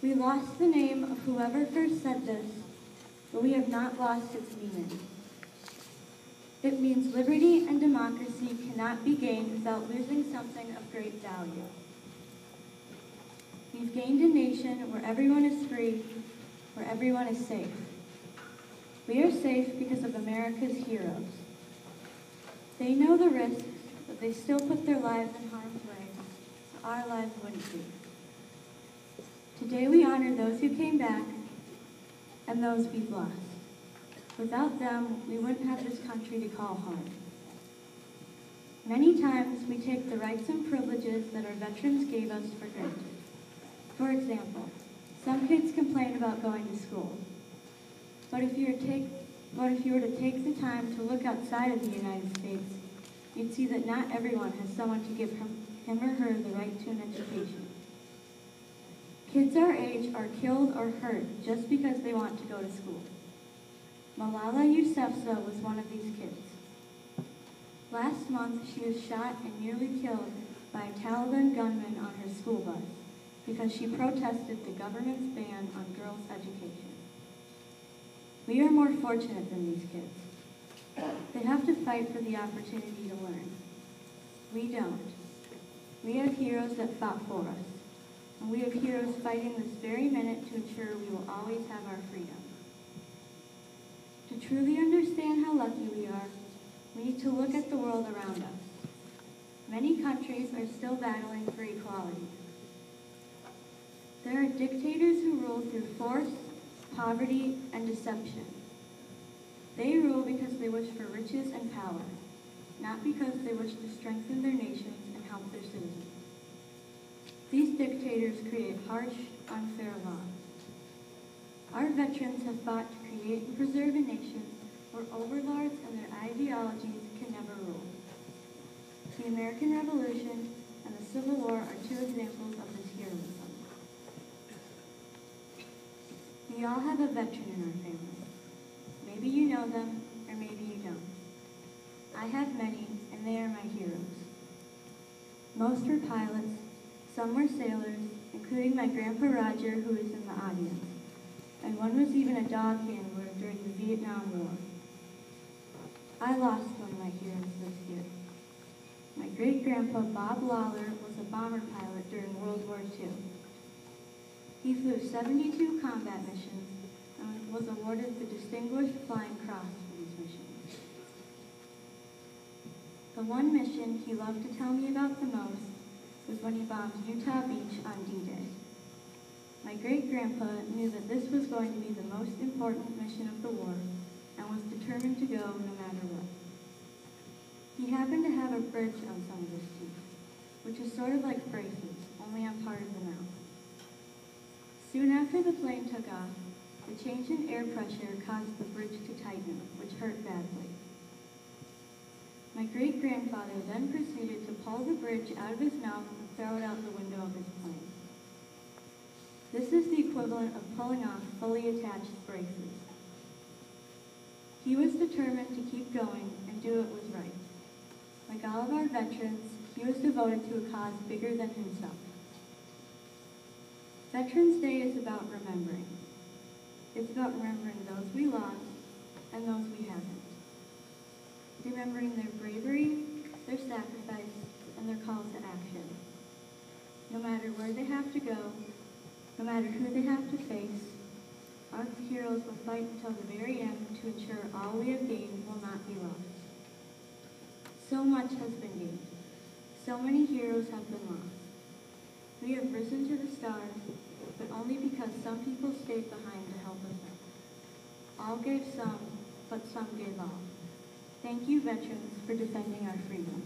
We lost the name of whoever first said this, but we have not lost its meaning. It means liberty and democracy cannot be gained without losing something of great value. We've gained a nation where everyone is free, where everyone is safe. We are safe because of America's heroes. They know the risks, but they still put their lives in harm's way, so our lives wouldn't be. Today we honor those who came back and those we've lost. Without them, we wouldn't have this country to call home. Many times we take the rights and privileges that our veterans gave us for granted. For example, some kids complain about going to school. But if you were to take the time to look outside of the United States, you'd see that not everyone has someone to give him or her the right to an education. Kids our age are killed or hurt just because they want to go to school. Malala Yousafzai was one of these kids. Last month, she was shot and nearly killed by a Taliban gunman on her school bus because she protested the government's ban on girls' education. We are more fortunate than these kids. They have to fight for the opportunity to learn. We don't. We have heroes that fought for us, and we have heroes fighting this very minute to ensure we will always have our freedom. To truly understand how lucky we are, we need to look at the world around us. Many countries are still battling for equality. There are dictators who rule through force, poverty, and deception. They rule because they wish for riches and power, not because they wish to strengthen their nations and help their citizens. These dictators create harsh, unfair laws. Our veterans have fought to create and preserve a nation where overlords and their ideologies can never rule. The American Revolution and the Civil War are two examples of this heroism. We all have a veteran in our family. Maybe you know them, or maybe you don't. I have many, and they are my heroes. Most were pilots, some were sailors, including my Grandpa Roger, who is in the audience, and one was even a dog handler during the Vietnam War. I lost one of my heroes this year. My great-grandpa, Bob Lawler, was a bomber pilot during World War II. He flew 72 combat missions and was awarded the Distinguished Flying Cross for these missions. The one mission he loved to tell me about the most was when he bombed Utah Beach on D-Day. My great-grandpa knew that this was going to be the most important mission of the war and was determined to go no matter what. He happened to have a bridge on some of his teeth, which is sort of like braces, only on part of the mouth. Soon after the plane took off, the change in air pressure caused the bridge to tighten, which hurt badly. My great-grandfather then proceeded to pull the bridge out of his mouth and throw it out the window of his plane. This is the equivalent of pulling off fully attached braces. He was determined to keep going and do what was right. Like all of our veterans, he was devoted to a cause bigger than himself. Veterans Day is about remembering. It's about remembering those we lost and those we haven't. Remembering their bravery, their sacrifice, and their call to action. No matter where they have to go, no matter who they have to face, our heroes will fight until the very end to ensure all we have gained will not be lost. So much has been gained. So many heroes have been lost. We have risen to the stars, but only because some people stayed behind to help us out. All gave some, but some gave all. Thank you, veterans, for defending our freedom.